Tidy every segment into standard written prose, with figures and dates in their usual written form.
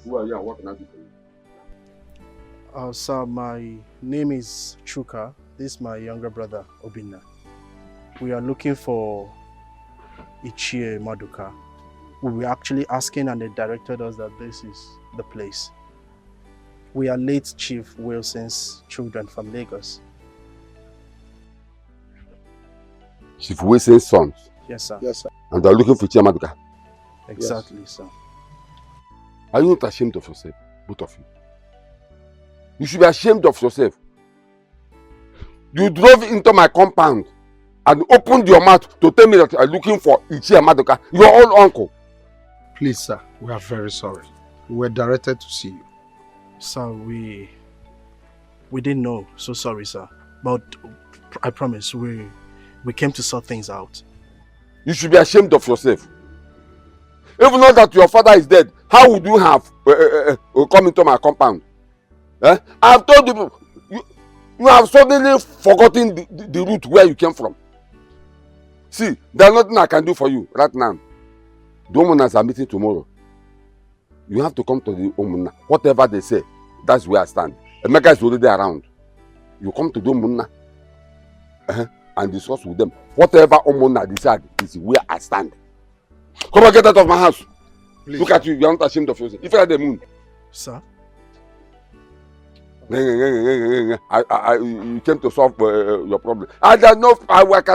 Who are you and what can I do for you? Sir, my name is Chuka. This is my younger brother, Obinna. We are looking for Ichie Maduka. We were actually asking and they directed us that this is the place. We are late Chief Wilson's children from Lagos. Chief Wilson's sons? Yes, sir. Yes, sir. And they are looking for Ichie Maduka? Exactly, yes. Sir. Are you not ashamed of yourself, both of you? You should be ashamed of yourself. You drove into my compound and opened your mouth to tell me that you are looking for Ichie Maduka, your own uncle. Please, sir, we are very sorry. We were directed to see you. Sir, we didn't know. So sorry, sir. But I promise, we came to sort things out. You should be ashamed of yourself. Even though that your father is dead, how would you have come into my compound? I have told you, you have suddenly forgotten the route where you came from. See, there's nothing I can do for you right now. The Omunas are meeting tomorrow. You have to come to the Omuna. Whatever they say, that's where I stand. Emeka is already around. You come to the Omuna and discuss with them. Whatever Omuna decide is where I stand. Come and get out of my house. Please. Look at you, you are not ashamed of yourself. If you are the moon. Sir? You came to solve your problem. I can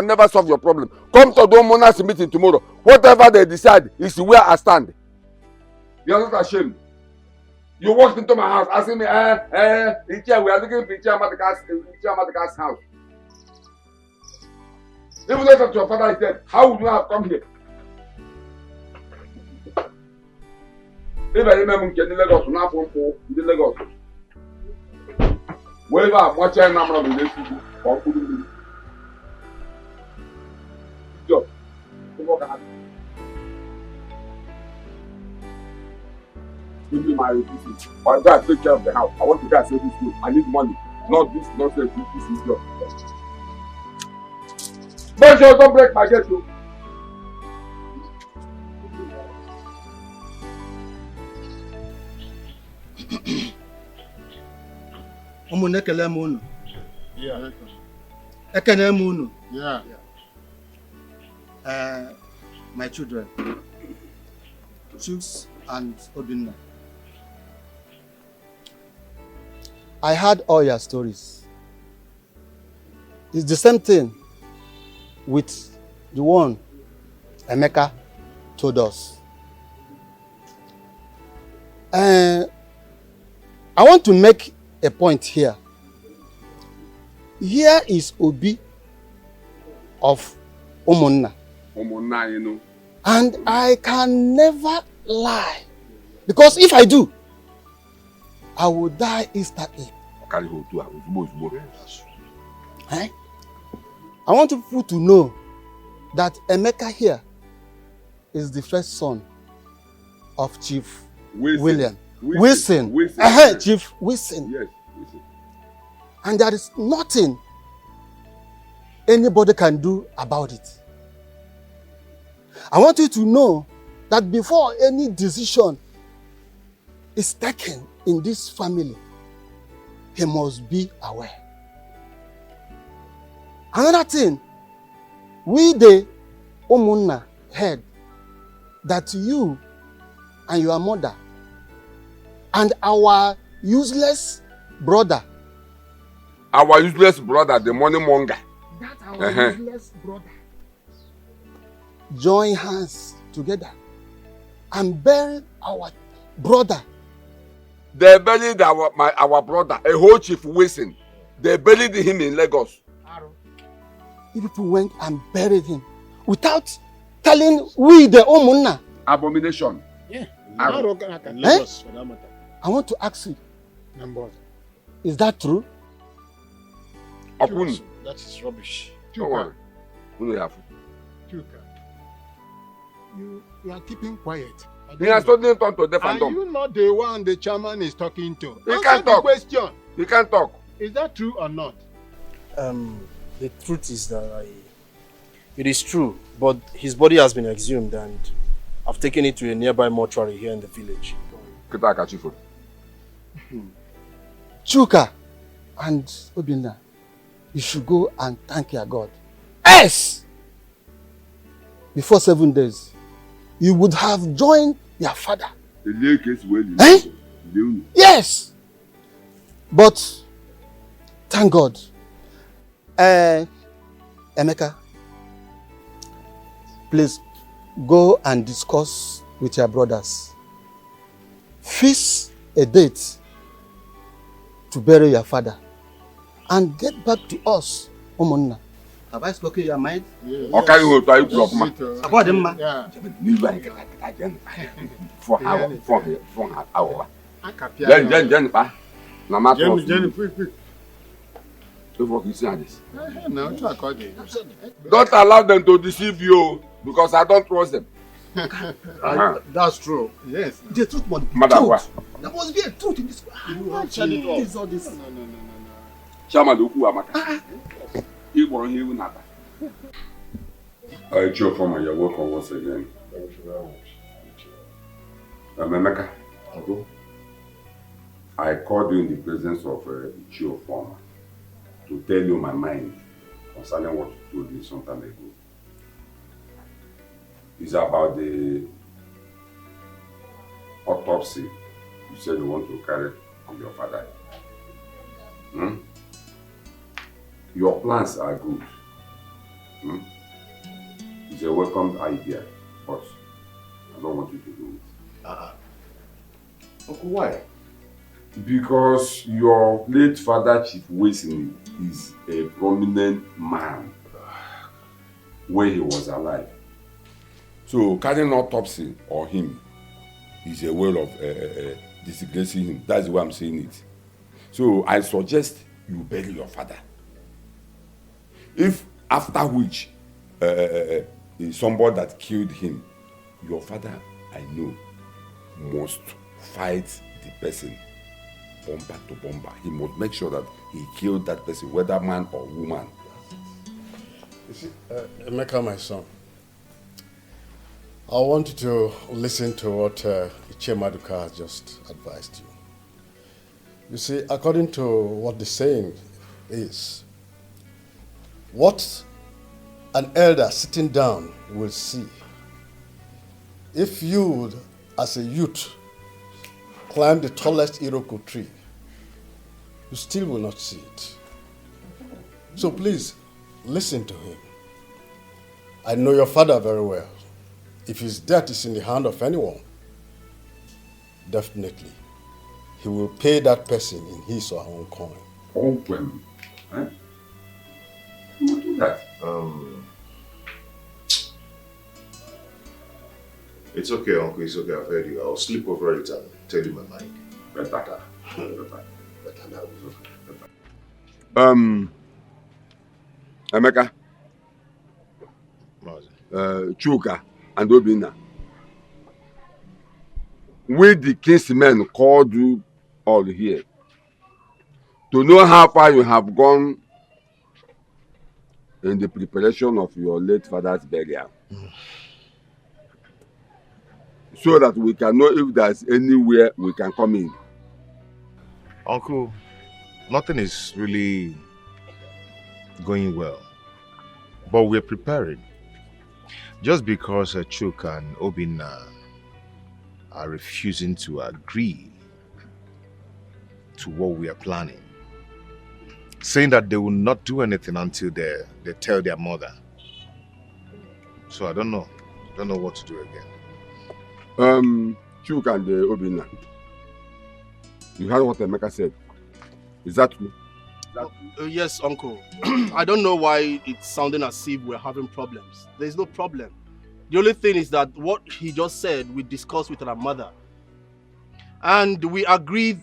never solve your problem. Come to the Omuna's meeting tomorrow. Whatever they decide is where I stand. You are not ashamed. You walked into my house asking me, we are looking for Ichie Maduka's house. Even though your father is dead, how would you have come here? If I remember in Lagos, not from Lagos. Wherever I'm watching, I'm not going to do. Job. Give me my business. I gotta take care of the house. I want to go and save this food. I need money. Not this nonsense. This is your. Make sure don't break my gate, too. My children, Chooks and Obinna. I heard all your stories. It's the same thing with the one Emeka told us. I want to make a point here. Here is Obi of Omunna. Omunna, you know. And I can never lie. Because if I do, I will die instantly. Eh? I want people to know that Emeka here is the first son of Chief William. Wilson. Chief Wilson. Yes, Wilson. And there is nothing anybody can do about it. I want you to know that before any decision is taken in this family, he must be aware. Another thing, we the Omunna heard that you and your mother and our useless brother. Our useless brother, the money monger. That our useless brother. Join hands together and bury our brother. They buried our brother, a whole Chief Wilson. They buried him in Lagos. You people went and buried him without telling we the Omunna. Abomination. Yeah. Lagos, for that matter. I want to ask you. Is that true? That is rubbish. You are keeping quiet. He has suddenly turned to deaf and dumb. dumb. Are you not the one the chairman is talking to? He can't talk. Question. He can't talk. Is that true or not? The truth is that it is true, but his body has been exhumed and I've taken it to a nearby mortuary here in the village. Kita Akachifo. Chuka and Obinna, you should go and thank your God. Yes! Before 7 days, you would have joined your father. Eh? Yes! But, thank God. Emeka, please go and discuss with your brothers. Fix a date to bury your father and get back to us, Omunna. Have I spoken your mind? Okay, you will try to About him, man. Yeah. For how? Then, Jenny, quick. No, it's not called it. Don't allow them to deceive you because I don't trust them. That's true. Yes. The truth must be Madam, truth. There must be a truth in this. This all this. No. Chairman Oku Amaka. You were here with Nata. Chief Farmer, you're welcome once again. Thank you very much. Emeka, I called you in the presence of Chief Farmer to tell you my mind concerning what you told me some time ago. It's about the autopsy you said you want to carry on your father. Your plans are good. It's a welcome idea, but I don't want you to do it. Uncle, why? Because your late father, Chief Wilson, is a prominent man when he was alive. So carrying autopsy on him is a way of disgracing him. That's the way I'm saying it. So I suggest you bury your father. If after which somebody that killed him, your father, I know, must fight the person bomber to bomber. He must make sure that he killed that person, whether man or woman. You see, Emeka, my son, I want you to listen to what Ichie Maduka has just advised you. You see, according to what the saying is, what an elder sitting down will see, if you, as a youth, climb the tallest Iroko tree, you still will not see it. So please, listen to him. I know your father very well. If his death is in the hand of anyone, definitely, he will pay that person in his or her own coin. Oh, well, eh? Who will do that? It's okay, Uncle. It's okay. I've heard you. I'll sleep over it and tell you my mind. Better. Better now. Emeka, Chuka, and Obinna. We the kinsmen called you all here to know how far you have gone in the preparation of your late father's burial. So that we can know if there's anywhere we can come in. Uncle, nothing is really going well, but we're preparing. Just because Chuk and Obinna are refusing to agree to what we are planning, saying that they will not do anything until they tell their mother. So I don't know what to do again. Chuk and Obinna, you heard what Emeka said. Is that true? Yes, Uncle. I don't know why it's sounding as if we're having problems. There's no problem. The only thing is that what he just said, we discussed with our mother. And we agreed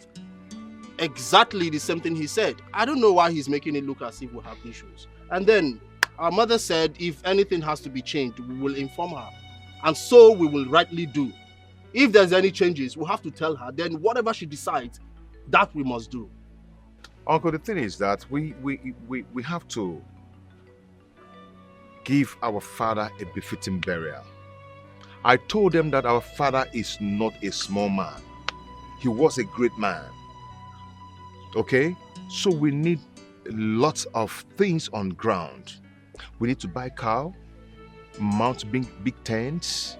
exactly the same thing he said. I don't know why he's making it look as if we have issues. And then our mother said if anything has to be changed, we will inform her. And so we will rightly do. If there's any changes, we'll have to tell her. Then whatever she decides, that we must do. Uncle, the thing is that we have to give our father a befitting burial. I told them that our father is not a small man. he was a great man. Okay? So we need lots of things on ground. We need to buy cow, mount big tents,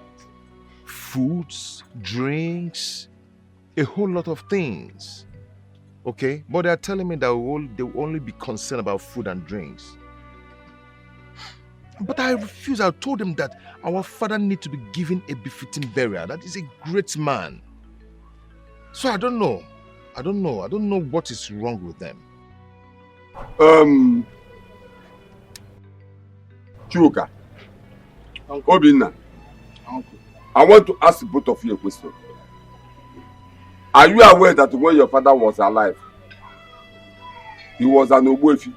foods, drinks, a whole lot of things. Okay? But they're telling me that they will only be concerned about food and drinks. But I refuse. I told them that our father needs to be given a befitting burial. That is a great man. So I don't know. I don't know what is wrong with them. Chuka, Obinna, I want to ask both of you a question. Are you aware that when your father was alive, he was an Ogbuefi?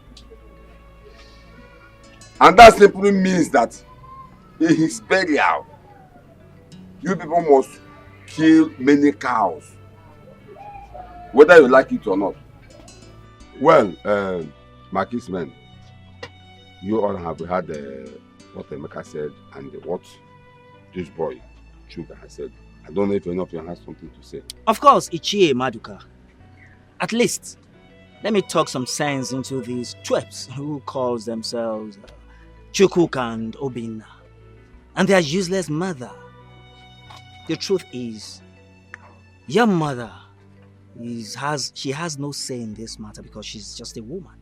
And that simply means that in his burial, you people must kill many cows, whether you like it or not. Well, my kinsmen, you all have heard what Emeka said and what this boy, Chuka, has said. I don't know if any of you has something to say. Of course, Ichie Maduka. At least, let me talk some sense into these twerps who calls themselves Chukwuka and Obinna, and their useless mother. The truth is, your mother she has no say in this matter because she's just a woman.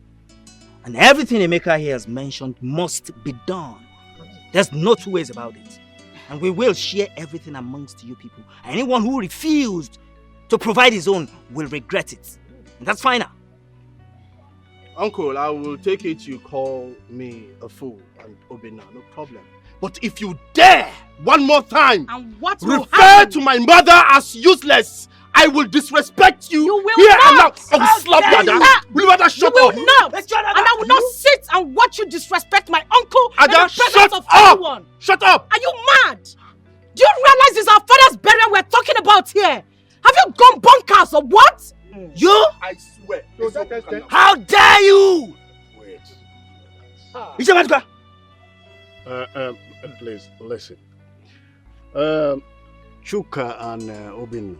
And everything Emeka here has mentioned must be done. There's no two ways about it. And we will share everything amongst you people. Anyone who refused to provide his own will regret it. And that's final. Uncle, I will take it you call me a fool and Obinna, no problem. But if you dare one more time and what will refer happen? to my mother as useless, I will disrespect you. You will here not. And now. I will slap you, Ada. Will you rather shut up? You will not. And I will not sit and watch you disrespect my uncle Ada, in the presence shut of up. everyone. Shut up. Are you mad? Do you realize it's our father's burial we're talking about here? Have you gone bonkers or what? You? I swear. How dare you? Wait. Ichie Maduka. Please, listen. Chuka and Obinna,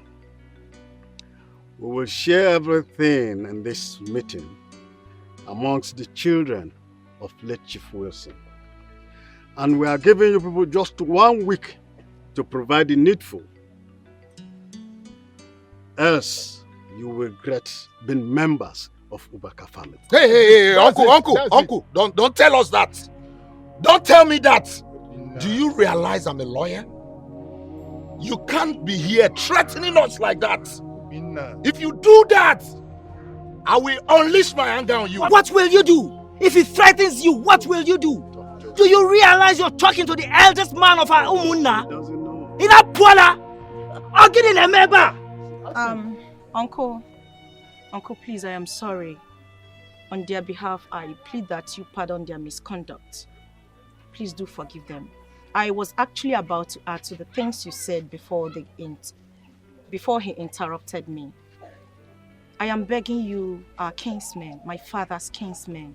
we will share everything in this meeting amongst the children of late Chief Wilson. And we are giving you people just 1 week to provide the needful. Else, you will regret being members of Ubaka family. Hey, Uncle, don't tell us that. Don't tell me that. Do you realize I'm a lawyer? You can't be here threatening us like that. If you do that, I will unleash my anger on you. What will you do? If he threatens you, what will you do? Do you realize you're talking to the eldest man of our Umunna? In a Puala? Or getting a member? Uncle, please, I am sorry. On their behalf, I plead that you pardon their misconduct. Please do forgive them. I was actually about to add to the things you said before he interrupted me. I am begging you, our kinsmen, my father's kinsmen,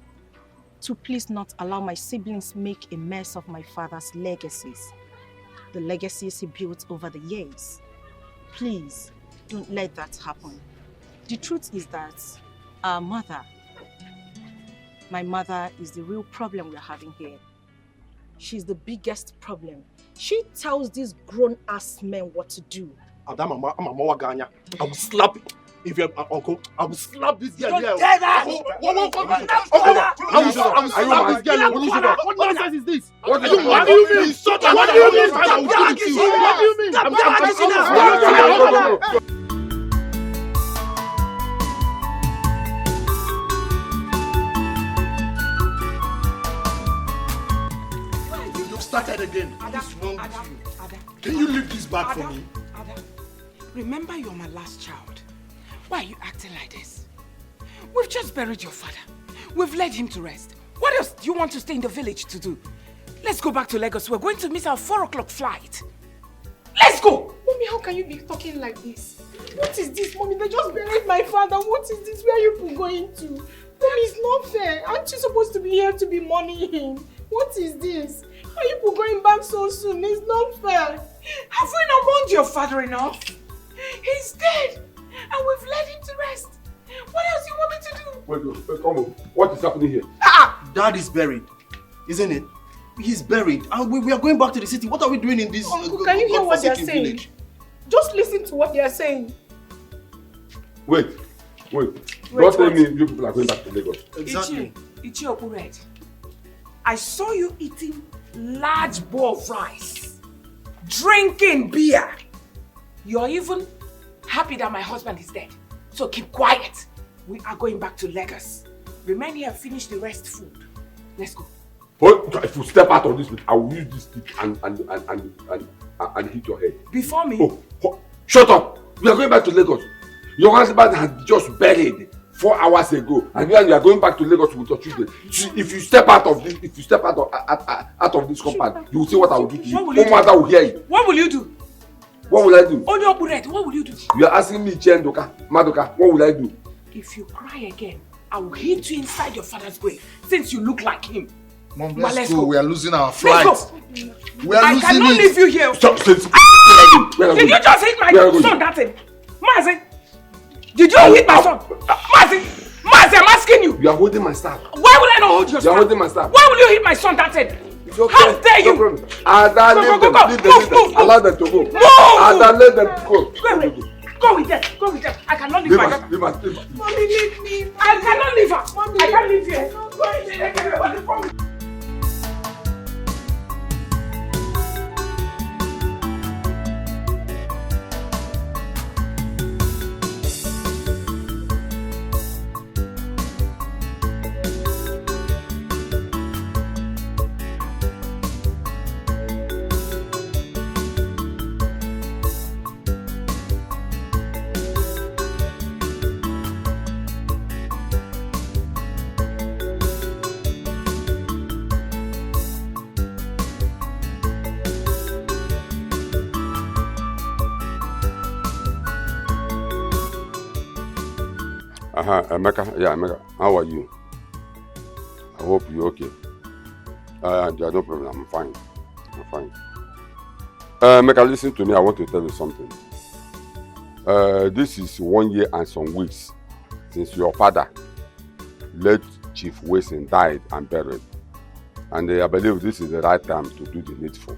to please not allow my siblings make a mess of my father's legacies. The legacies he built over the years. Please, don't let that happen. The truth is that our mother, my mother, is the real problem we're having here. She's the biggest problem. She tells these grown-ass men what to do. Adam, I'm a Mawaganya. I will slap you. If you're uncle, I will slap this girl. Don't dare that! I will slap this girl. What nonsense is this? What do you mean? What do you mean? What do you mean? What do you mean? You started again. What's wrong with you? Can you leave this bag for me? Remember, you're my last child. Why are you acting like this? We've just buried your father. We've laid him to rest. What else do you want to stay in the village to do? Let's go back to Lagos. We're going to miss our 4 o'clock flight. Let's go! Mommy, how can you be talking like this? What is this, Mommy? They just buried my father. What is this? Where are you going to? Mommy, it's not fair. Aren't you supposed to be here to be mourning him? What is this? Why are you going back so soon? It's not fair. Have we not mourned your father enough? He's dead. and we've led him to rest. What else do you want me to do? Wait, come on. What is happening here? Dad is buried, isn't it? He's buried, and we are going back to the city. What are we doing in this Uncle, can you hear what they're godforsaken saying? Just listen to what they're saying. Wait. Don't tell me you people are going back to Lagos. Exactly. Ichi Opured, I saw you eating large bowl of rice, drinking beer. You're even happy that my husband is dead. So keep quiet. We are going back to Lagos. Remain here and finish the rest food. Let's go. But if you step out of this, I will use this stick and hit your head. Before me? Oh, shut up! We are going back to Lagos. Your husband has just buried 4 hours ago, and you are going back to Lagos with your children. If you step out of this compound, you will see what I will do to you. No matter will hear you. What will you do? What will I do? Onyo Opured, what will you do? You are asking me, Chendoka, Madoka, what will I do? If you cry again, I will hit you inside your father's grave, since you look like him. Mom, But let's go. We are losing our Let's flight. go. We are I losing cannot it. leave you here. Stop, Did you just hit my son that thing? Mazi, did you hit my son? Mazi, I'm asking you. You are holding my staff. Why will I not hold your You are staff? holding my staff. Why will you hit my son that thing? It's okay. How dare you? No problem. Ada, Go, leave go, them. go. Leave them. Move. Allow them to go. Move. Ada, let them go. Go with them. Go with them. I cannot leave my daughter. Leave us. Mommy, leave me. I cannot leave her. Mommy. I can't leave here. Emeka, how are you? I hope you're okay. There's no problem, I'm fine. Emeka, listen to me, I want to tell you something. This is 1 year and some weeks since your father, late Chief Wilson, died and buried. And I believe this is the right time to do the needful.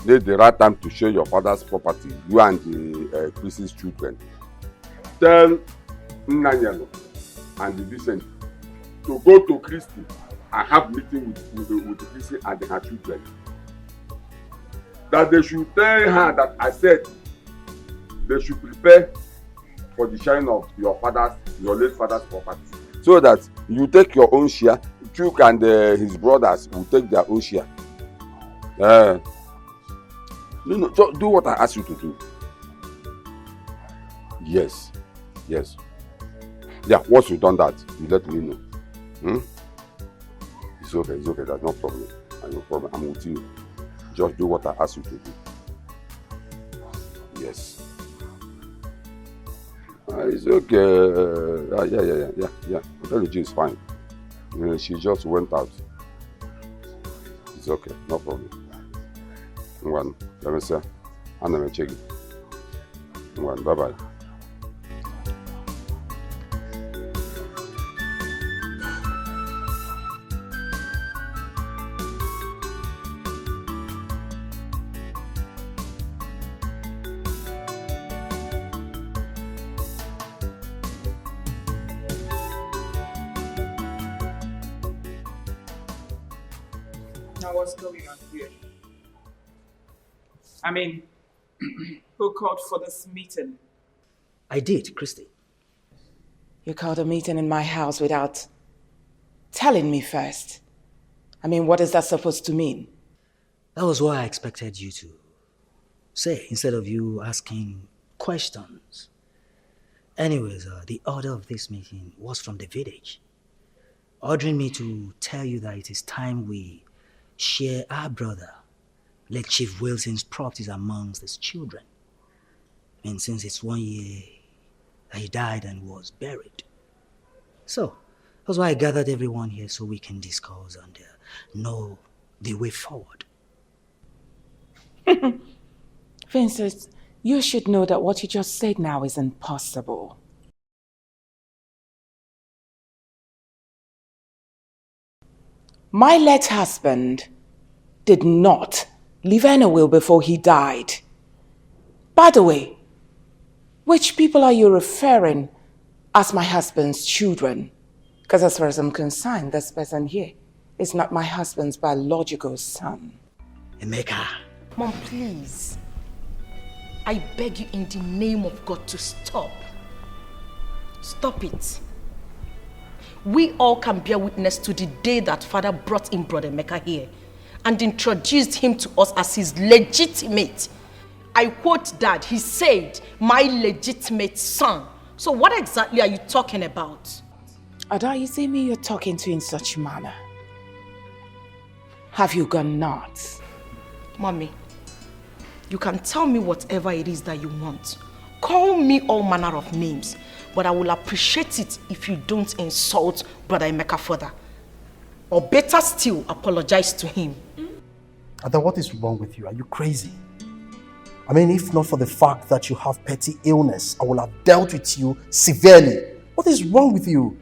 This is the right time to share your father's property, you and the Chris's children. Tell Nanyalo and the Vincent to go to Christy and have meeting with Christy and her children. That they should tell her that I said they should prepare for the sharing of your late father's property. So that you take your own share, Duke and his brothers will take their own share. Do what I ask you to do. Yes. Yeah, once you've done that, you let me know. It's okay, there's no problem. I'm with you. Just do what I ask you to do. Yes. It's okay. Yeah. Intelligence is fine. She just went out. It's okay, no problem. Let me say, I'm going to check it. Bye-bye. Now what's going on here? I mean, who called for this meeting? I did, Christy. You called a meeting in my house without telling me first. I mean, what is that supposed to mean? That was what I expected you to say, instead of you asking questions. Anyways, the order of this meeting was from the village, ordering me to tell you that it is time we share our brother, late Chief Wilson's properties amongst his children. And since it's 1 year that he died and was buried. So, that's why I gathered everyone here so we can discuss and know the way forward. Vincent, You should know that what you just said now is impossible. My late husband did not leave any will before he died. By the way, which people are you referring as my husband's children? Because as far as I'm concerned, this person here is not my husband's biological son. Emeka. Mom, please. I beg you in the name of God to stop. Stop it. We all can bear witness to the day that father brought in Brother Emeka here and introduced him to us as his legitimate. I quote Dad, he said, my legitimate son. So what exactly are you talking about? Ada, you see me you're talking to in such manner. Have you gone nuts? Mommy, you can tell me whatever it is that you want. Call me all manner of names, but I will appreciate it if you don't insult Brother Emeka further. Or better still, apologize to him. Ada, what is wrong with you? Are you crazy? I mean, if not for the fact that you have petty illness, I will have dealt with you severely. What is wrong with you?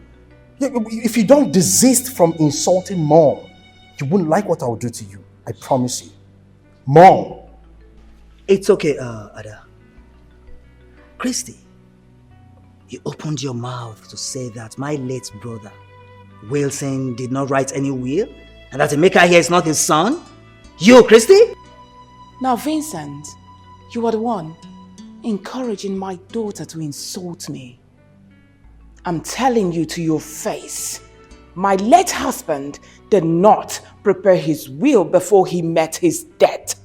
If you don't desist from insulting Mom, you wouldn't like what I will do to you. I promise you. Mom. It's okay, Ada. Christy, you opened your mouth to say that my late brother, Wilson, did not write any will, and that Emeka here is not his son? You, Christy? Now, Vincent, you are the one encouraging my daughter to insult me. I'm telling you to your face, my late husband did not prepare his will before he met his death.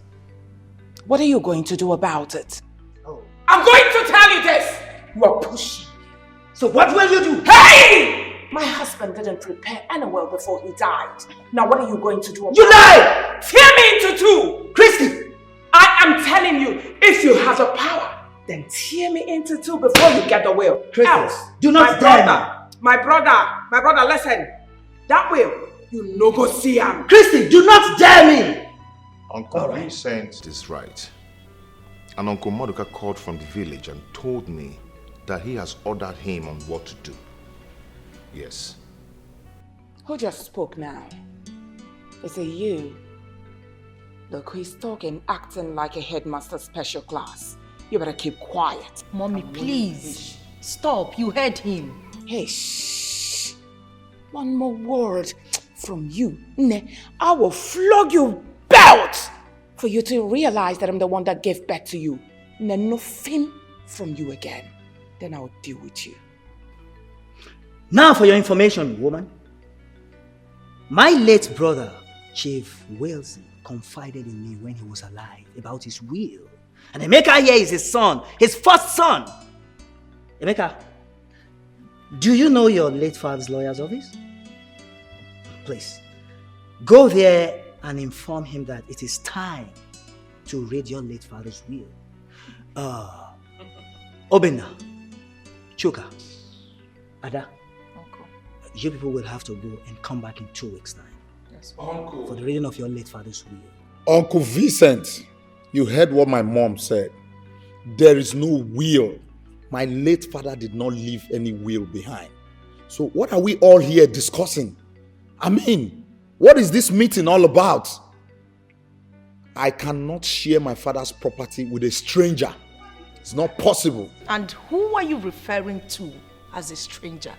What are you going to do about it? I'm going to tell you this! You are pushing. So what will you do? Hey! My husband didn't prepare any will before he died. Now what are you going to do about it? You lie! Tear me into two! Christy! I am telling you, if you have the power, then tear me into two before you get the will. Christy, else, do not dare me. My brother, listen. That will, you no go see him. Christy, do not dare me! Uncle Vincent is right. And Uncle Maduka called from the village and told me that he has ordered him on what to do. Yes. Who just spoke now? Is it you? Look, he's talking, acting like a headmaster special class. You better keep quiet. Mommy, please. Stop. You heard him. Hey, shh. One more word from you. I will flog you belt for you to realize that I'm the one that gave birth to you. Nothing from you again. Then I'll deal with you. Now for your information, woman. My late brother, Chief Wilson, confided in me when he was alive about his will. And Emeka here is his son, his first son. Emeka, do you know your late father's lawyer's office? Please, go there and inform him that it is time to read your late father's will. Obinna, Chuka, Ada, Uncle. You people will have to go and come back in 2 weeks' time. Yes. Uncle. For the reading of your late father's will. Uncle Vincent, you heard what my mom said. There is no will. My late father did not leave any will behind. So what are we all here discussing? I mean, what is this meeting all about? I cannot share my father's property with a stranger. It's not possible. And who are you referring to as a stranger?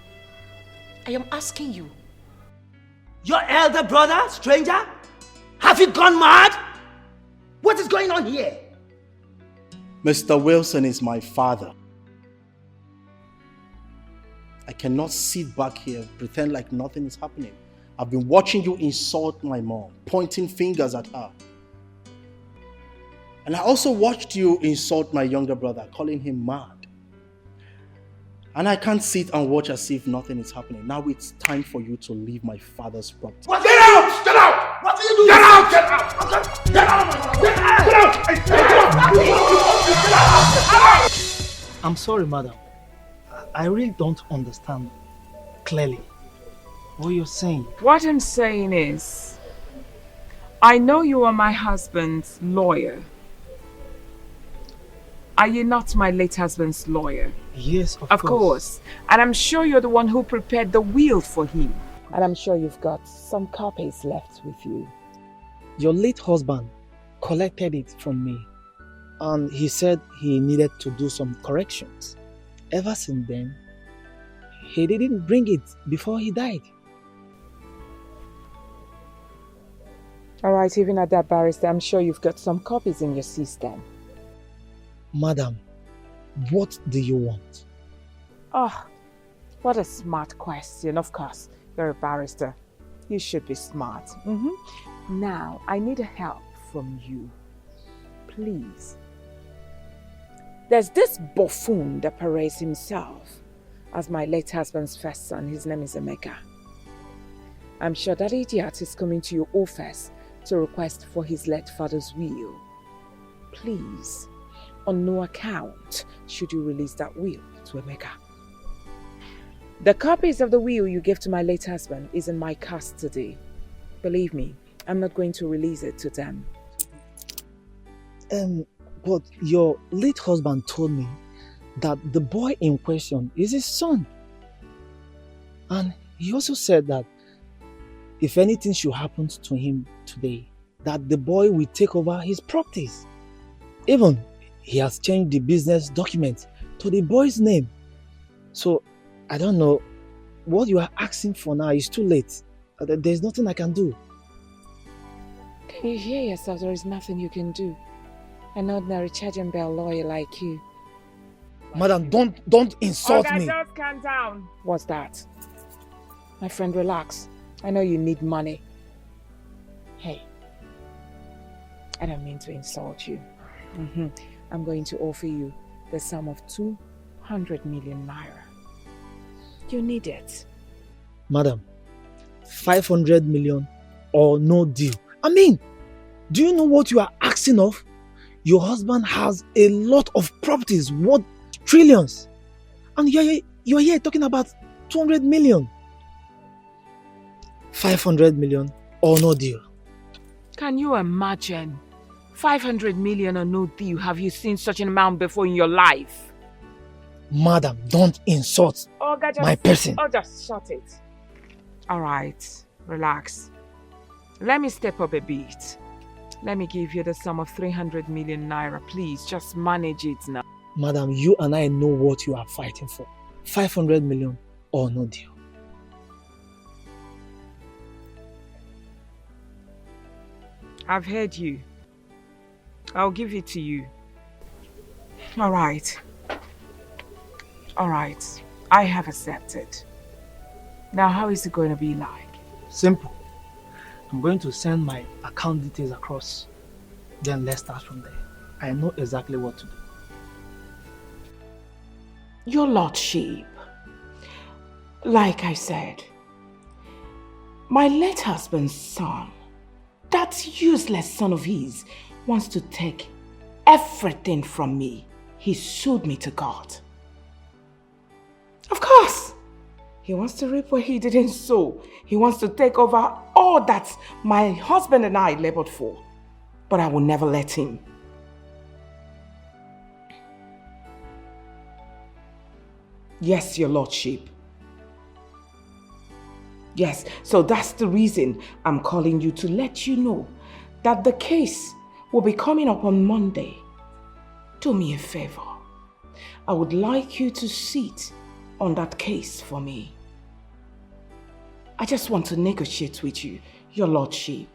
I am asking you. Your elder brother, stranger? Have you gone mad? What is going on here? Mr. Wilson is my father. I cannot sit back here, pretend like nothing is happening. I've been watching you insult my mom, pointing fingers at her. And I also watched you insult my younger brother, calling him mad. And I can't sit and watch as if nothing is happening. Now it's time for you to leave my father's property. What? Get out! Get out! What are you doing? Get out! Get out! Get out! Get out! I'm sorry, madam. I really don't understand clearly what you're saying. What I'm saying is, I know you are my husband's lawyer. Are you not my late husband's lawyer? Yes, Of course. And I'm sure you're the one who prepared the will for him. And I'm sure you've got some copies left with you. Your late husband collected it from me, and he said he needed to do some corrections. Ever since then, he didn't bring it before he died. All right, even at that, barrister, I'm sure you've got some copies in your system. Madam, what do you want? Oh, what a smart question. Of course, you're a barrister. You should be smart. Now, I need help from you. Please. There's this buffoon that parades himself as my late husband's first son. His name is Emeka. I'm sure that idiot is coming to your office to request for his late father's will. Please, on no account should you release that will to Emeka. The copies of the will you gave to my late husband is in my custody. Believe me, I'm not going to release it to them. But your late husband told me that the boy in question is his son. And he also said that if anything should happen to him today, that the boy will take over his properties. Even he has changed the business document to the boy's name. So I don't know, what you are asking for now is too late. There's nothing I can do. Can you hear yourself? There is nothing you can do. An ordinary charge and bell lawyer like you. Madam, don't insult me. Just calm down. What's that? My friend, relax. I know you need money. Hey, I don't mean to insult you. I'm going to offer you the sum of 200 million naira. You need it. Madam, 500 million or no deal. I mean, do you know what you are asking of? Your husband has a lot of properties worth trillions. And you're here talking about 200 million. 500 million or no deal. Can you imagine? 500 million or no deal. Have you seen such an amount before in your life? Madam, don't insult my person. Oh, just shut it. All right, relax. Let me step up a bit. Let me give you the sum of 300 million naira. Please, just manage it now. Madam, you and I know what you are fighting for. 500 million or no deal. I've heard you. I'll give it to you. All right. All right. I have accepted. Now, how is it going to be like? Simple. I'm going to send my account details across. Then let's start from there. I know exactly what to do. Your Lordship, like I said, my late husband's son, that useless son of his, wants to take everything from me. He sued me to God. Of course, he wants to reap where he didn't sow. He wants to take over all that my husband and I labored for. But I will never let him. Yes, Your Lordship. Yes, so that's the reason I'm calling you, to let you know that the case will be coming up on Monday. Do me a favor. I would like you to sit on that case for me. I just want to negotiate with you, Your Lordship.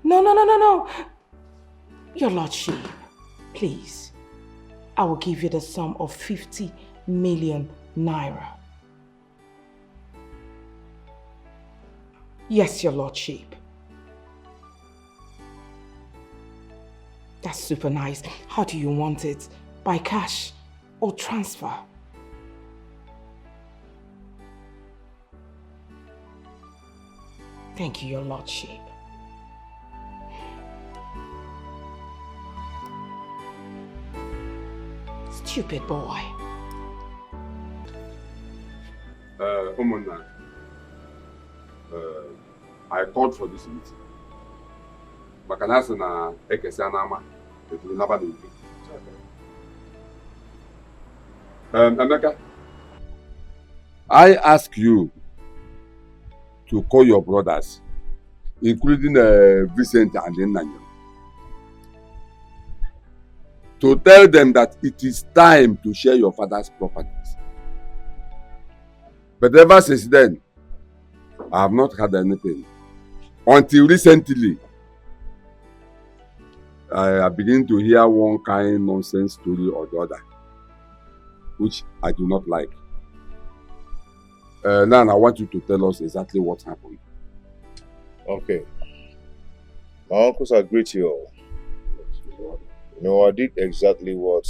No. Your Lordship, please. I will give you the sum of 50 million naira. Yes, Your Lordship. That's super nice. How do you want it? By cash or transfer? Thank you, Your Lordship. Stupid boy. Umuna, I called for this meeting. Bakanasa na ekesi anama, it will never be. Emeka, I ask you to call your brothers, including Vincent and Nanya, to tell them that it is time to share your father's properties. But ever since then, I have not had anything. Until recently, I begin to hear one kind nonsense story or the other, which I do not like. Now I want you to tell us exactly what happened. Okay. My uncles agree to you. No, I did exactly what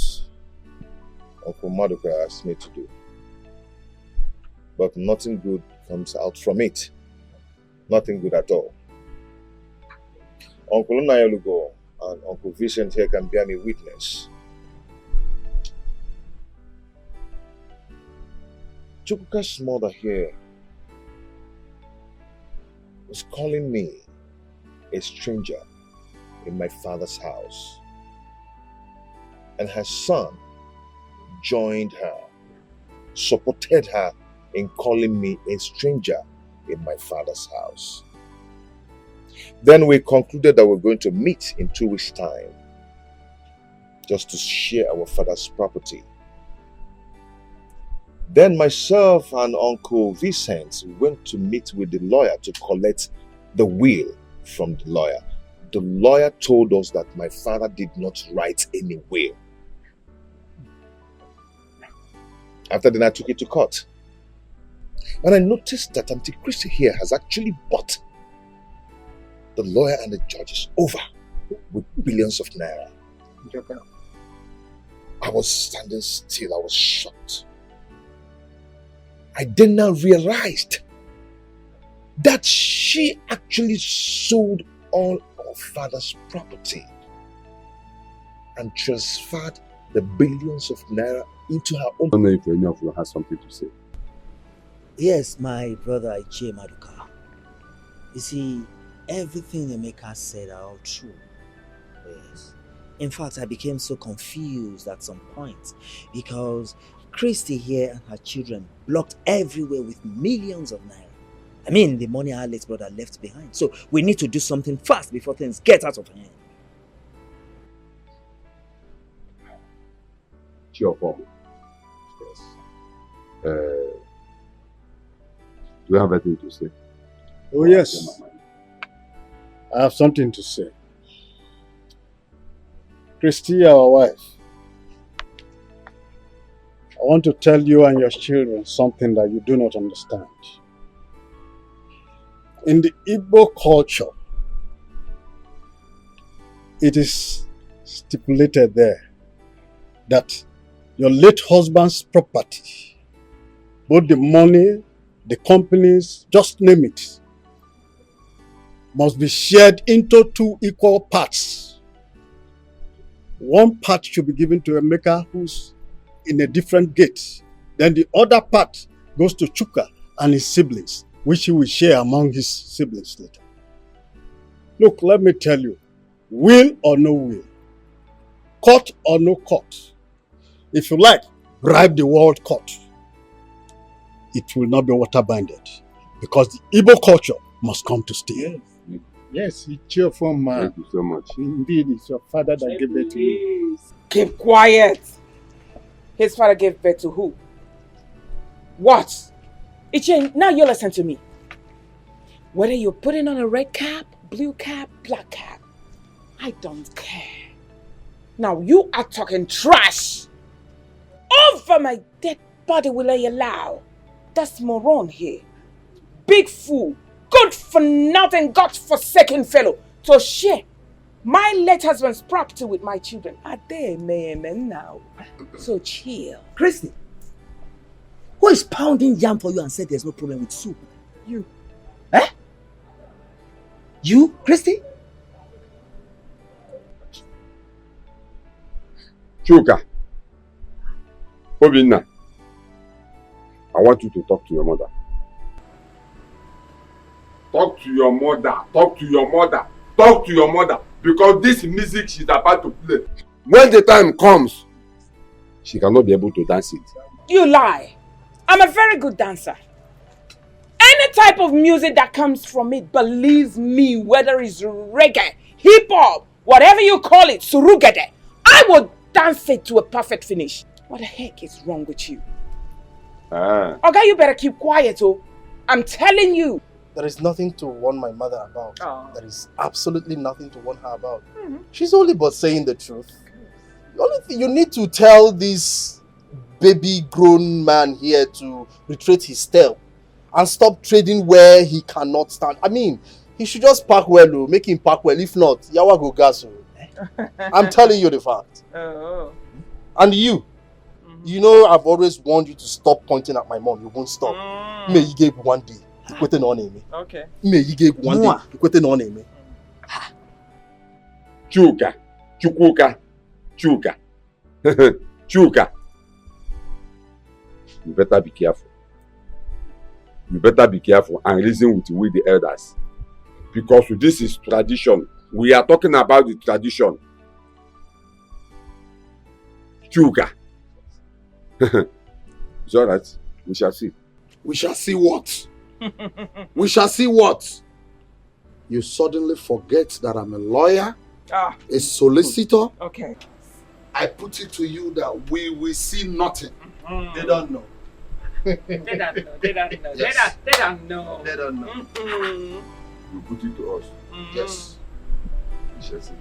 Uncle Maduka asked me to do. But nothing good comes out from it. Nothing good at all. Uncle Nayalugo and Uncle Vincent here can bear me witness. Chukwuka's mother here was calling me a stranger in my father's house. And her son joined her, supported her in calling me a stranger in my father's house. Then we concluded that we're going to meet in 2 weeks' time just to share our father's property. Then myself and Uncle Vincent went to meet with the lawyer to collect the will from the lawyer. The lawyer told us that my father did not write any will. After then I took it to court. And I noticed that Auntie Christy here has actually bought the lawyer and the judges over with billions of naira. I was standing still, I was shocked. I then now realized that she actually sold all of father's property and transferred the billions of naira into her own. I don't know if any of you has something to say. Yes, my brother Ichie Maduka. You see, everything Emeka said are all true. Yes. In fact, I became so confused at some point because Christy here and her children blocked everywhere with millions of naira. I mean, the money our late brother left behind. So we need to do something fast before things get out of hand. Sure, Paul. Yes. Do you have anything to say? Oh, yes. I have something to say. Christy, our wife, I want to tell you and your children something that you do not understand. In the Igbo culture, it is stipulated there that your late husband's property, both the money, the companies, just name it, must be shared into 2 equal parts. One part should be given to Emeka, who's in a different gate. Then the other part goes to Chuka and his siblings, which he will share among his siblings later. Look, let me tell you, will or no will, court or no court, if you like, bribe the world court, it will not be water binded because the Igbo culture must come to stay. Yes, it's cheerful man. Thank you so much. Indeed, it's your father that gave birth to you. Keep quiet. His father gave birth to who? What? Ichie, now you listen to me. Whether you're putting on a red cap, blue cap, black cap, I don't care. Now you are talking trash. Over my dead body will I allow. That's moron here. Big fool. Good for nothing, God-forsaken fellow. To share my late husband's property with my children. Are they men now? So chill. Christy, who is pounding yam for you and said there's no problem with soup? You. Eh? You, Christy? Chuka, Obinna, I want you to talk to your mother. Talk to your mother. Talk to your mother. Talk to your mother. Because this music she's about to play when the time comes, she cannot be able to dance it. You lie. I'm a very good dancer. Any type of music that comes from it, believe me, whether it's reggae, hip-hop, whatever you call it, surugede, I will dance it to a perfect finish. What the heck is wrong with you? Okay, you better keep quiet, oh. I'm telling you. There is nothing to warn my mother about. Oh. There is absolutely nothing to warn her about. She's only but saying the truth. The only thing you need to tell this baby grown man here to retrace his step and stop trading where he cannot stand. I mean, he should just park well, make him park well. If not, yawa go gas. I'm telling you the fact. Oh. And you, you know I've always warned you to stop pointing at my mom. You won't stop. May you give one day. Okay. May you give one day. Chuka, Chukuka, Chuka, Chuka. You better be careful. You better be careful and reason with the elders. Because this is tradition. We are talking about the tradition. Chuka. It's alright. We shall see. We shall see what? We shall see what? You suddenly forget that I'm a lawyer, a solicitor. Okay. I put it to you that we will see nothing. They don't know. They don't know. They don't know. Yes. They don't know. They don't know. You put it to us. Yes. We shall see.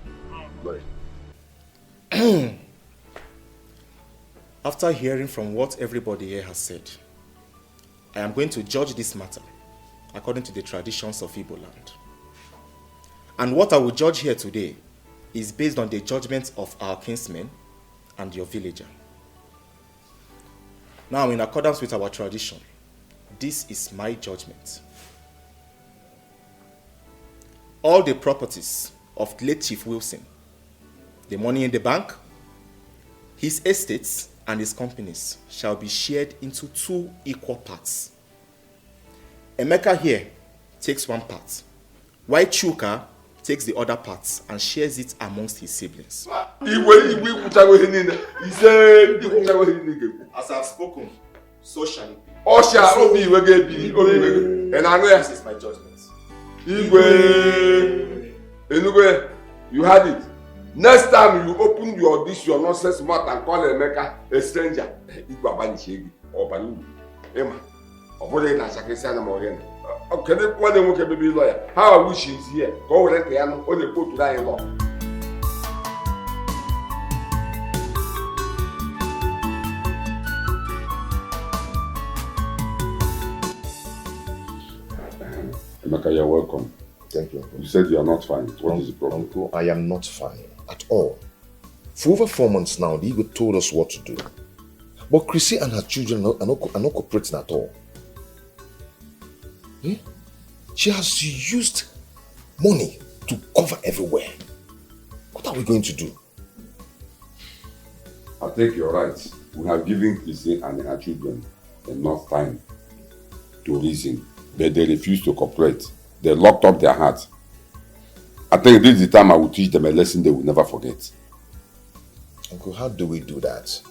After hearing from what everybody here has said, I am going to judge this matter according to the traditions of Igbo land. And what I will judge here today is based on the judgments of our kinsmen and your villager. Now, in accordance with our tradition, this is my judgment. All the properties of late Chief Wilson, the money in the bank, his estates, and his companies shall be shared into 2 equal parts. Emeka here takes 1 part, while Chuka takes the other parts and shares it amongst his siblings. As I have spoken, so shall it be. This is my judgment. You had it. Next time you open your nonsense mouth and call Emeka a stranger, how I wish he's here. Go let the piano on the put to that law. Emeka, you're welcome. Thank you. You said you are not fine. What is the problem? Uncle, I am not fine at all. For over 4 months now, the Igbo told us what to do. But Chrissy and her children are not cooperating at all. She has used money to cover everywhere. What are we going to do? I think you're right. We have given Chrissy and her children enough time to reason, but they refuse to cooperate. They locked up their hearts. I think this is the time I will teach them a lesson they will never forget. Uncle, how do we do that?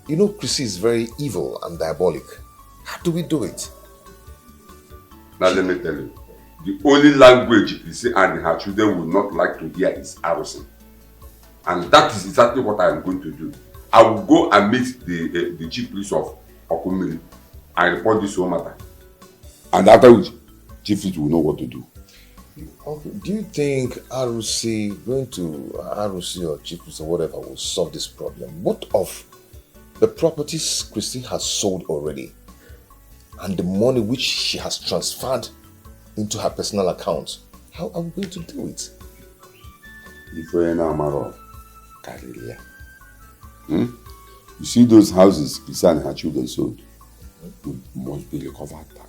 You know, Chrissy is very evil and diabolic. How do we do it? Now let me tell you, the only language Chrissy and her children will not like to hear is arrosing. And that is exactly what I am going to do. I will go and meet the chief priest of Okumiri and report this whole matter. And after which, chief priest will know what to do. Uncle, do you think ROC, going to ROC or chief priest or whatever will solve this problem? What of the properties Chrissy has sold already and the money which she has transferred into her personal account? How are we going to do it? You see those houses Chrissy and her children sold? Must be recovered back.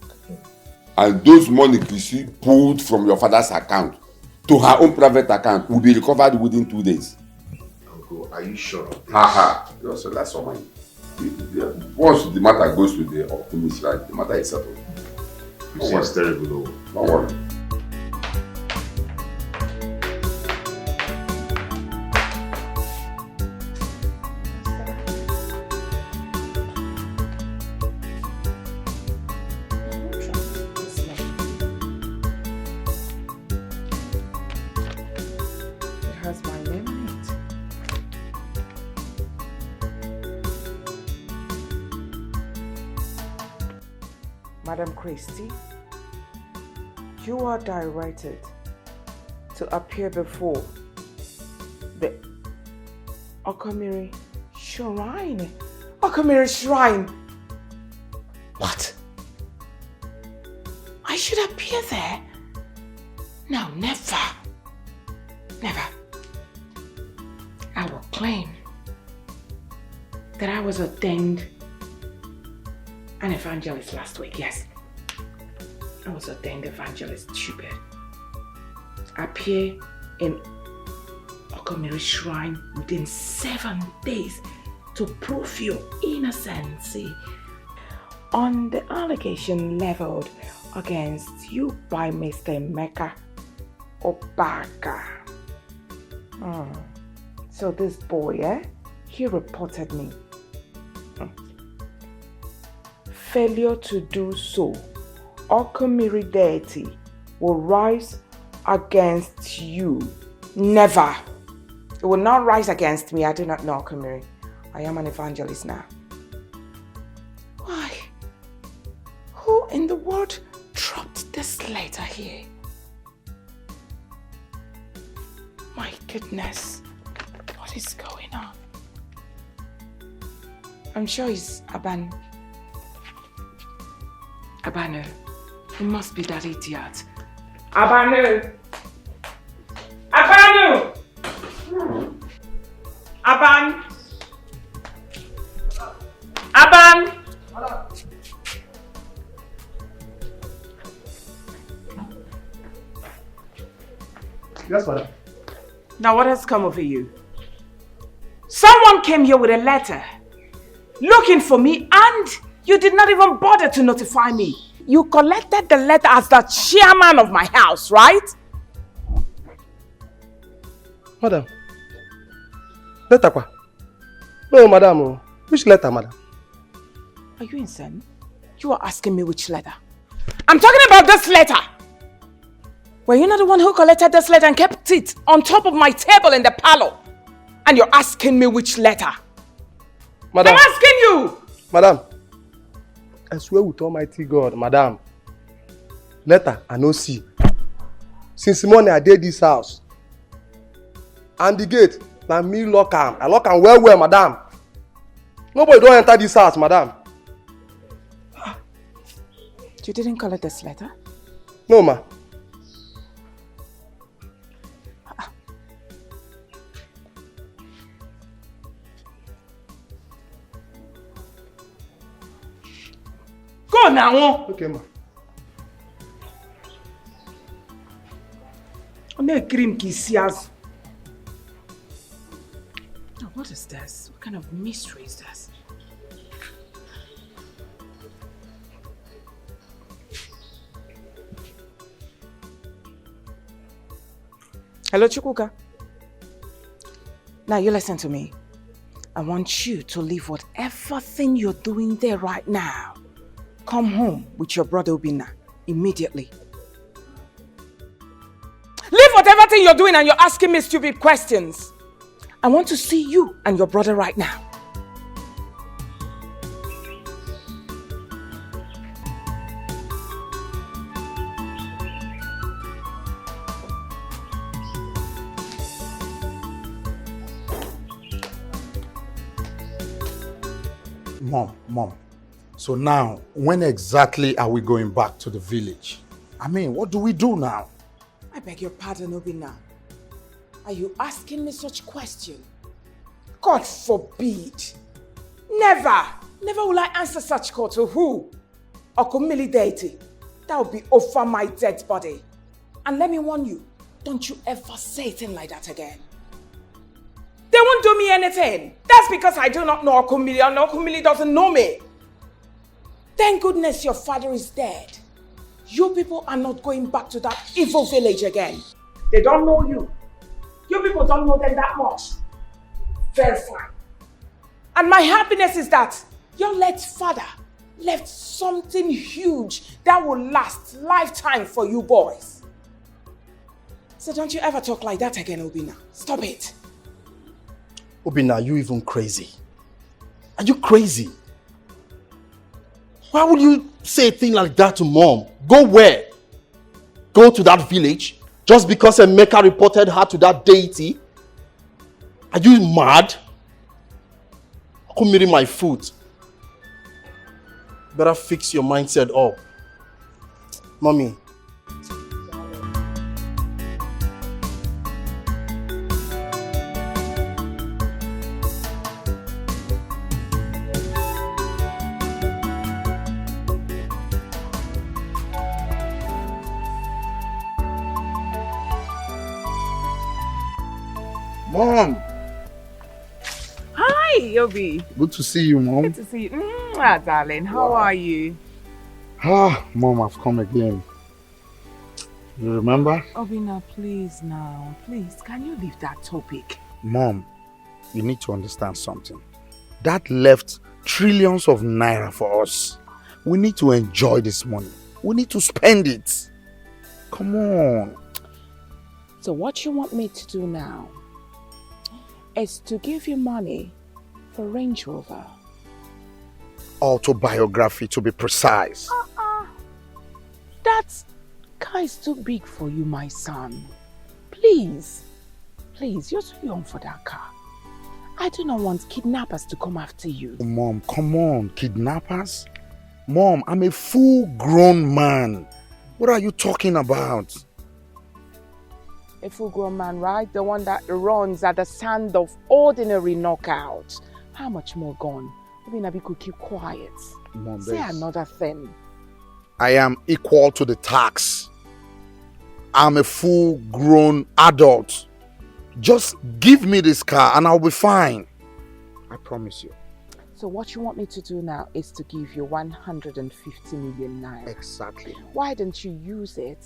And those money Chrissy pulled from your father's account to her own private account will be recovered within 2 days. Uncle, are you sure of this? So that's all mine. Once the matter goes to the optimist, right, the matter is settled. Chrissy is terrible though. Don't worry. Madam Christie, you are directed to appear before the Okomiri Shrine. Okomiri Shrine! What? I should appear there? No, never. Never. I will claim that I was ordained an evangelist last week, yes. I was ordained evangelist, stupid. Appear in Okomiri Shrine within 7 days to prove your innocence on the allegation leveled against you by Mr. Emeka Obaka. So this boy, he reported me. Failure to do so, Okomiri deity will rise against you. Never. It will not rise against me. I do not know Okomiri. I am an evangelist now. Why? Who in the world dropped this letter here? My goodness. What is going on? I'm sure it's Abanu. It must be that idiot. Abanu! Aban! Yes, madam. Now what has come over you? Someone came here with a letter looking for me and you did not even bother to notify me. You collected the letter as the chairman of my house, right? Madam. Letter kwa? No, madam. Which letter, madam? Are you insane? You are asking me which letter? I'm talking about this letter! Were you not the one who collected this letter and kept it on top of my table in the parlor? And you're asking me which letter? Madam. I'm asking you! Madam. I swear with Almighty God, madam. Letter I no see. Since morning I did this house. And the gate, na me lock am. I lock am well, madam. Nobody don't enter this house, madam. You didn't collect this letter? No, ma. Go now. Okay, ma. Now, what is this? What kind of mystery is this? Hello, Chukwuka. Now you listen to me. I want you to leave whatever thing you're doing there right now. Come home with your brother Obinna immediately. Leave whatever thing you're doing and you're asking me stupid questions. I want to see you and your brother right now. Mom. So now, when exactly are we going back to the village? I mean, what do we do now? I beg your pardon, Obinna. Are you asking me such question? God forbid. Never will I answer such call to who? Okomili deity. That will be over my dead body. And let me warn you, don't you ever say anything like that again. They won't do me anything. That's because I do not know Okomili and Okomili doesn't know me. Thank goodness your father is dead. You people are not going back to that evil village again. They don't know you. You people don't know them that much. Very fine. And my happiness is that your late father left something huge that will last lifetime for you boys. So don't you ever talk like that again, Obinna. Stop it. Obinna, are you even crazy? Are you crazy? Why would you say a thing like that to mom? Go where? Go to that village? Just because Emeka reported her to that deity? Are you mad? Come eating my food. Better fix your mindset up. Mommy. Mom. Hi, Yobi. Good to see you, Mom. Good to see you. Darling, how are you? Mom, I've come again. You remember? Obina, please now. Please, can you leave that topic? Mom, you need to understand something. That left trillions of naira for us. We need to enjoy this money. We need to spend it. Come on. So what you want me to do now is to give you money for Range Rover. Autobiography, to be precise. That car is too big for you, my son. Please, you're too young for that car. I do not want kidnappers to come after you. Mom, come on, kidnappers? Mom, I'm a full-grown man. What are you talking about? A full-grown man, right? The one that runs at the sound of ordinary knockout. How much more gone? Maybe could keep quiet. Mom, say another thing. I am equal to the tax. I'm a full-grown adult. Just give me this car and I'll be fine. I promise you. So what you want me to do now is to give you 150 million naira. Exactly. Why don't you use it?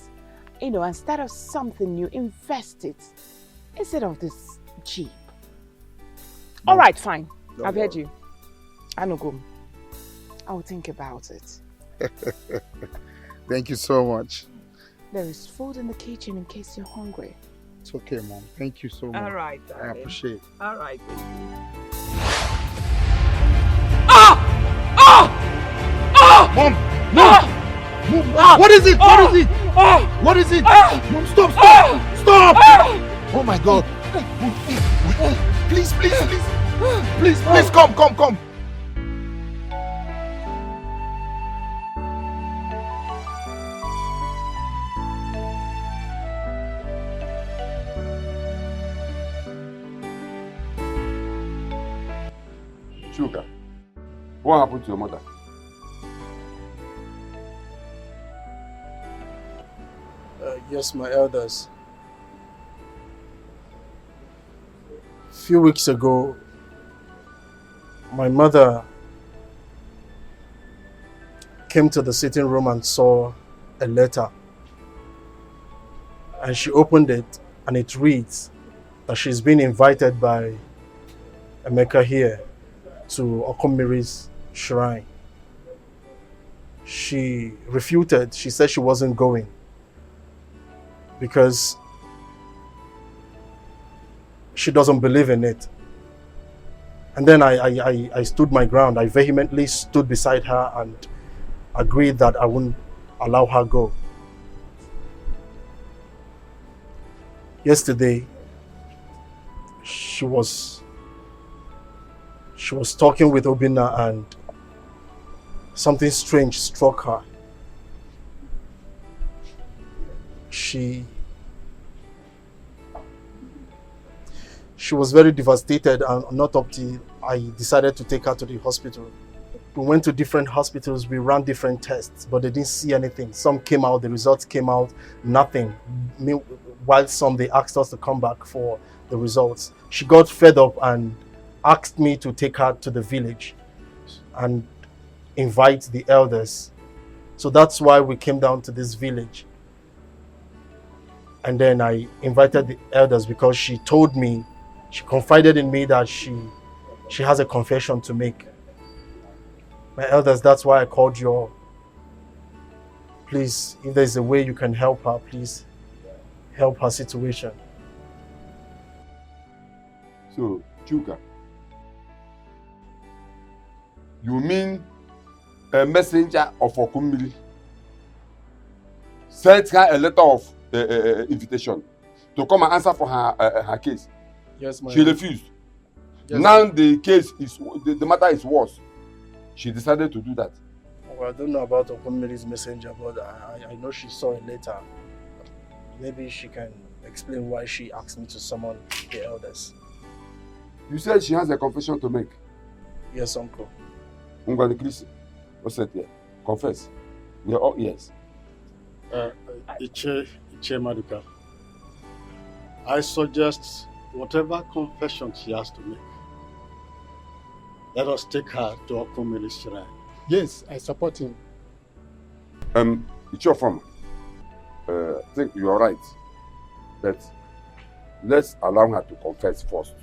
You know, instead of something new, invest it. Instead of this Jeep. All right, fine. I've heard you. I know go. I will think about it. Thank you so much. There is food in the kitchen in case you're hungry. It's okay, Mom. Thank you so much. All right, darling. I appreciate it. All right. Mom! Mom! What is it? What is it? What is it? Mom, stop! Stop! Oh my God! Please, come! Sugar, what happened to your mother? Yes, my elders. A few weeks ago, my mother came to the sitting room and saw a letter. And she opened it and it reads that she's been invited by Emeka here to Okomiri's shrine. She refuted. She said she wasn't going because she doesn't believe in it. And then I stood my ground. I vehemently stood beside her and agreed that I wouldn't allow her go. Yesterday, she was talking with Obina and something strange struck her. She was very devastated, and not up till I decided to take her to the hospital. We went to different hospitals, we ran different tests, but they didn't see anything. Some came out, the results came out, nothing. While some, they asked us to come back for the results. She got fed up and asked me to take her to the village and invite the elders. So that's why we came down to this village. And then I invited the elders because she told me, she confided in me that she has a confession to make. My elders, that's why I called you all. Please, if there's a way you can help her, please help her situation. So, Chuka, you mean a messenger of Okumili sent her a letter of invitation to come and answer for her case. Yes, my She lord. refused. Yes, Now the case is the matter is worse. She decided to do that. Well, I don't know about Okumili's messenger, but I know she saw a letter. Maybe she can explain why she asked me to summon the elders. You said she has a confession to make. Yes, uncle. Ngwani Krisi, what's that here? Confess. You're all ears. Iche Maduka, I suggest whatever confession she has to make, let us take her to Okumili's shrine. Yes, I support him. It's your form. I think you are right. But let's allow her to confess first.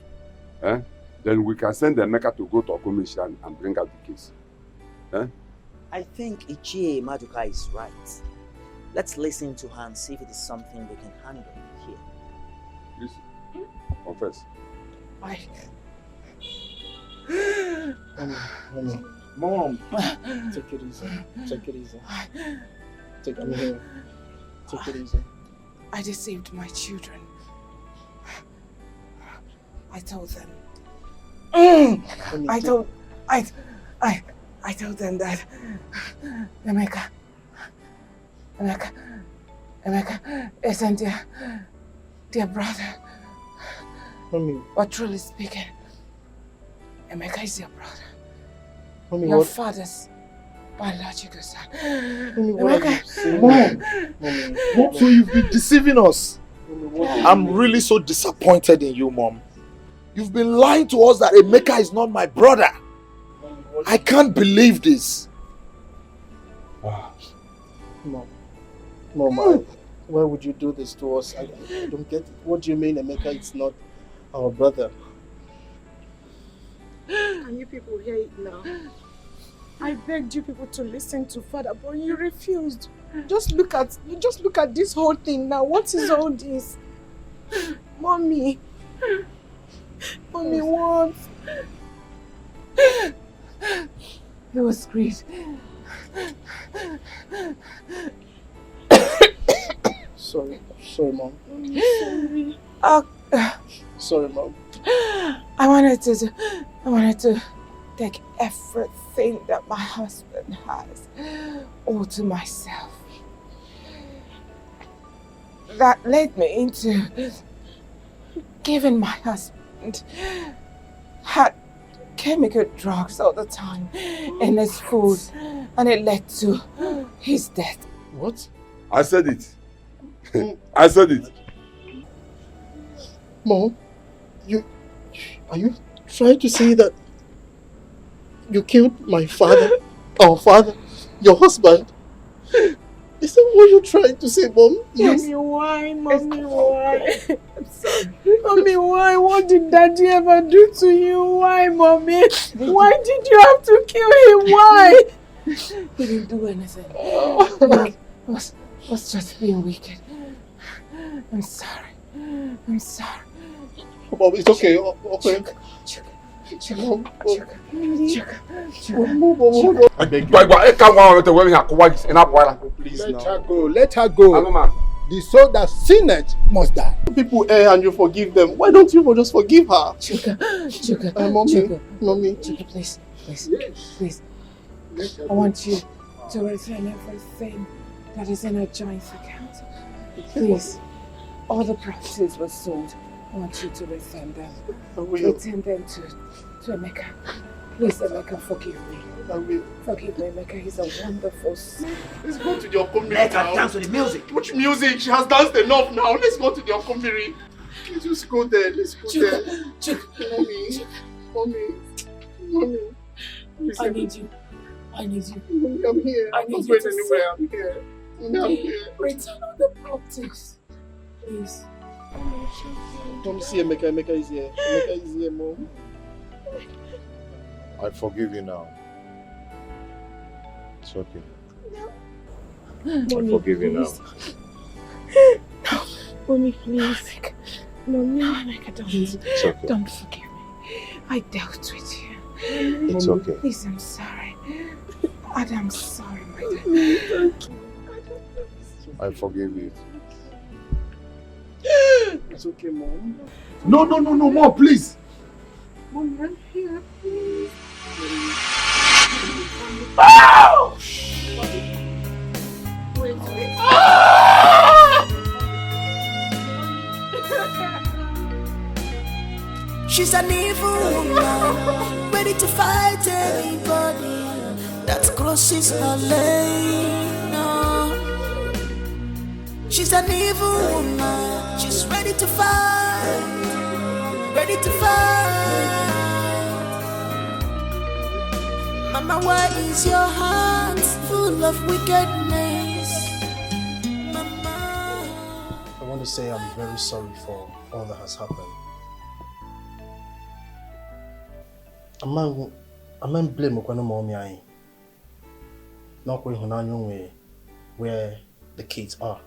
Then we can send the Emeka to go to Okumi's shrine and bring out the case. I think Ichie Maduka is right. Let's listen to her and see if it is something we can handle here. Listen. Confess. Mom, take it easy. Take it easy. Take it easy. Take it easy. I deceived my children. I told them. I told them that Emeka isn't their brother. Mommy. But truly speaking, Emeka is your brother. Mommy, your what? father's biological son. Mommy, what are you saying? Mom, so you've been deceiving us. I'm really so disappointed in you, Mom. You've been lying to us that Emeka is not my brother. I can't believe this. Mom, why would you do this to us? I don't get it. What do you mean Emeka is not our brother? Can you people hear it now? I begged you people to listen to Father, but you refused. Just look at this whole thing now. What is all this? Mommy, what? It was great. Sorry, Mom. Sorry. Sorry, Mom. I wanted to take everything that my husband has all to myself. That led me into giving my husband had chemical drugs all the time in his food, and it led to his death. What? I said it. I said it. Mom, are you trying to say that you killed my father, our father, your husband? Is that what you're trying to say, Mom? Yes. Mommy, why? I'm sorry. Mommy, why? What did Daddy ever do to you? Why, Mommy? Why did you have to kill him? Why? He didn't do anything. He was just being wicked. I'm sorry. Mom, it's okay. Okay. Let her go. The soul that sinneth must die. People err and you forgive them. Why don't you just forgive her? Chuka, Mommy. Chuka, please. I want you to return everything that is in our joint account. Please. All the properties were sold. I want you to return them. Return them to Emeka. Please, Emeka, forgive me. Forgive me, Emeka. He's a wonderful son. Let's go to the Okomiri. Let her dance to the music. Which music? She has danced enough now. Let's go to the Okomiri. Please just go there. Let's go there. Mommy. I need you. Mommy, I'm here. I need I'm not you going to anywhere. I'm here. I'm here. Return all the properties. Please. Mom, see Emeka. Emeka is here. Emeka is here, Mom. I forgive you now. It's okay. No. I forgive you now. No. Mommy, please. Mommy, It's okay. don't forgive me. I dealt with you. It's okay. Please, I'm sorry. Adam, sorry, my dear. I forgive you. It's okay, Mom. No, Mom, please. Mom, I'm here, please. Oh! Wait. She's an evil woman, ready to fight anybody that crosses her lane. No. She's an evil woman, she's ready to fight, ready to fight. Mama, why is your heart full of wickedness? Mama. I want to say I'm very sorry for all that has happened. I'm not blame mommy. Not where the kids are.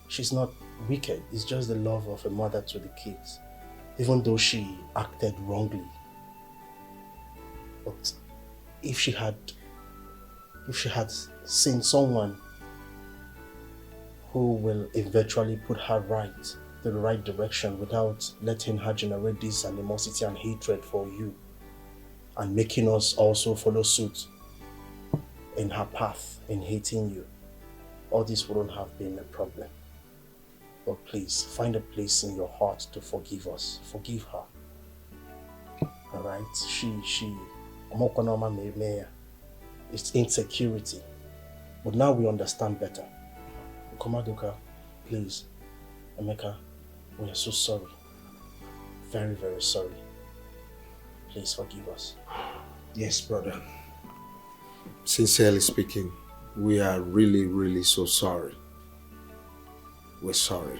She's not wicked. It's just the love of a mother to the kids, even though she acted wrongly. But if she had seen someone who will eventually put her right to the right direction without letting her generate this animosity and hatred for you, and making us also follow suit in her path in hating you, all this wouldn't have been a problem. But please, find a place in your heart to forgive us. Forgive her. Alright? It's insecurity. But now we understand better. Komaduka, please, Emeka, we are so sorry. Very, very sorry. Please forgive us. Yes, brother. Sincerely speaking, we are really, really so sorry. We're sorry.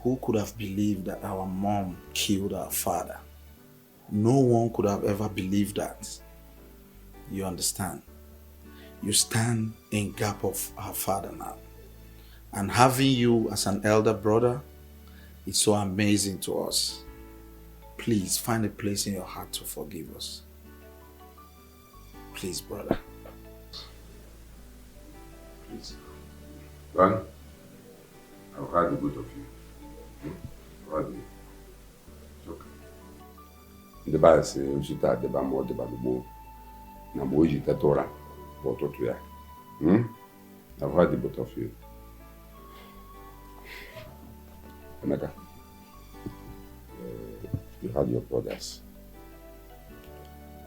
Who could have believed that our mom killed our father? No one could have ever believed that. You understand? You stand in gap of our father now. And having you as an elder brother is so amazing to us. Please find a place in your heart to forgive us. Please, brother. Please. Well, I've heard the both of you. I've heard you. It's okay. The Bible says, "You should have the bamboo, the bamboo." Now, you should Torah, but what we are. I've heard the both of you. Emeka, you had your brothers,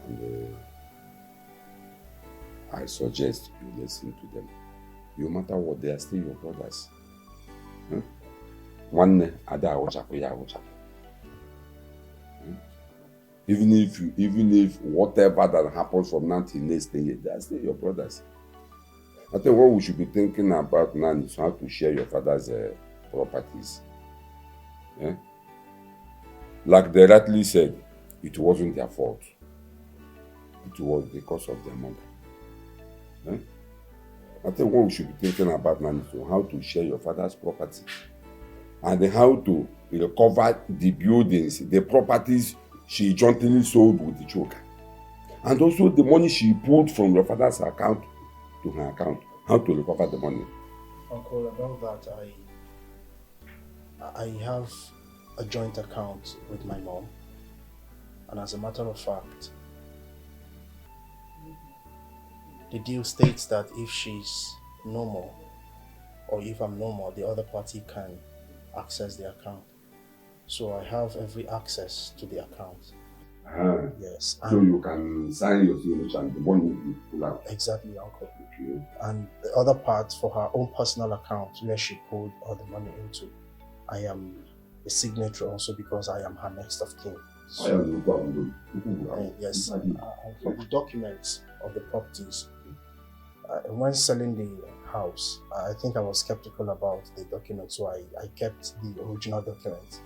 and I suggest you listen to them. No matter what, they are still your brothers. One ada even if whatever that happens from now till next day, they are still your brothers. I think what we should be thinking about now is how to share your father's properties. Yeah? Like they rightly said, it wasn't their fault. It was because of their mother. Yeah? I think what we should be thinking about now is how to share your father's property and how to recover the buildings, the properties she jointly sold with the choker, and also the money she pulled from your father's account to her account. How to recover the money? Uncle, about that, I have a joint account with my mom, and as a matter of fact, the deal states that if she's no more, or if I'm no more, the other party can access the account. So I have every access to the account. Yes. So you can sign your signature and the money will be pulled out. Exactly, Uncle. Okay. And the other part for her own personal account where she pulled all the money into, I am a signatory also because I am her next of kin. So, yes, for the documents of the properties, when selling the house, I think I was skeptical about the documents, so I kept the original documents.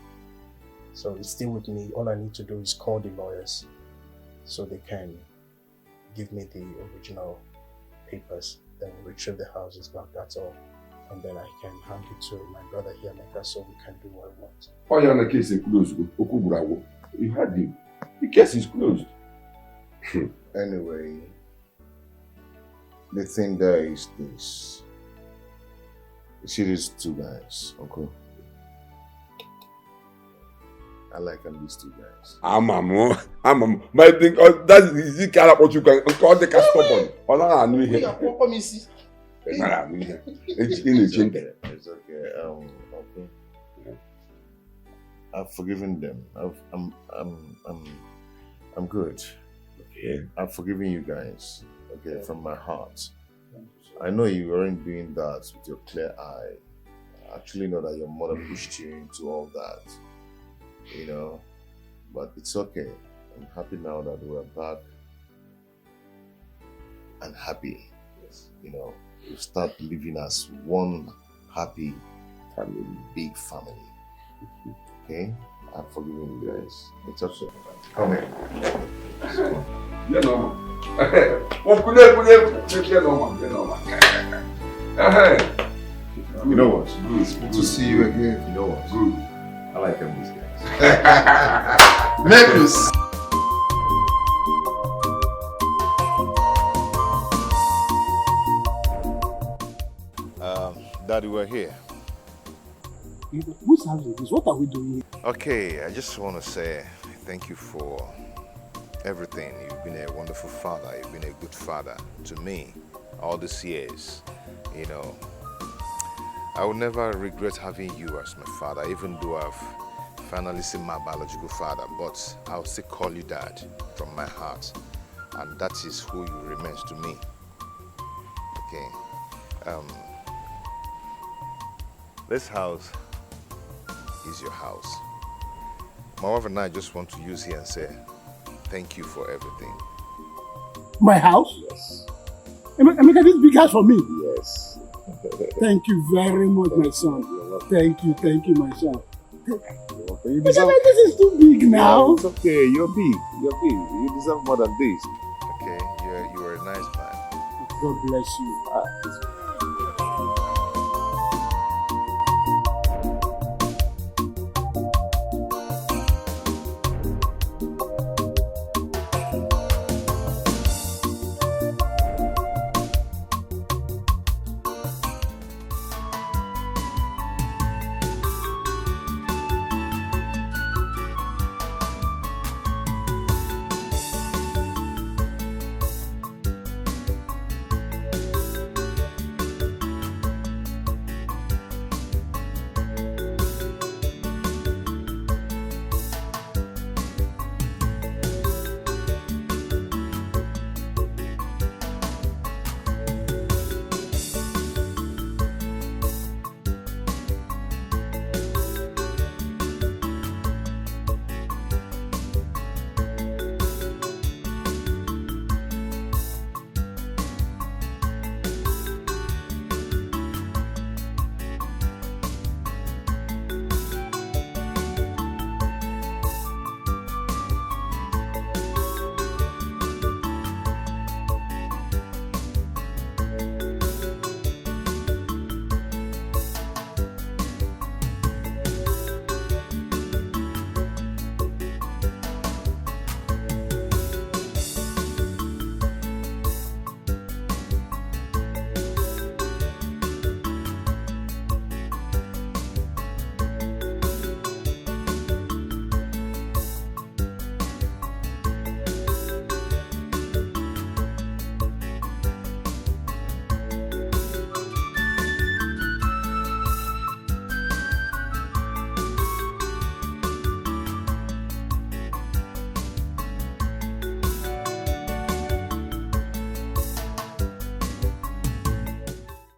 So it's still with me. All I need to do is call the lawyers so they can give me the original papers, then retrieve the houses back, that's all. And then I can hand it to my brother here, Meka, so we can do what we want. Oh, yeah, the case is closed. You heard him. The case is closed. Anyway, The thing there is this. You see these two guys, Uncle? I like them, these two guys. I'm my thing. That is the kind of what you can call the stubborn. All I knew here. It's okay. Okay. I've forgiven them. I'm good. Okay. I've forgiven you guys. Okay, from my heart. I know you weren't doing that with your clear eye. I actually know that your mother pushed you into all that. You know, but it's okay. I'm happy now that we're back and happy. You know, we start living as one happy family, big family. Okay? I've forgiven you guys. It's okay. Come here. You know. You know what? It's good to see you again. You know what? Good. I like them, these guys. Necklace. Daddy, we're here. Whose house is this? What are we doing here? Okay, I just want to say thank you for everything. You've been a wonderful father. You've been a good father to me all these years. You know, I will never regret having you as my father, even though I've finally seen my biological father, but I'll still call you Dad from my heart. And that is who you remain to me. Okay. This house is your house. My wife and I just want to use here and say thank you for everything. My house? Yes. Emeka, this big house for me? Yes. Thank you very much, my son. Thank you, my son. You deserve... This is too big now. Yeah, it's okay, you're big. You deserve more than this. Okay, you are a nice man. God bless you.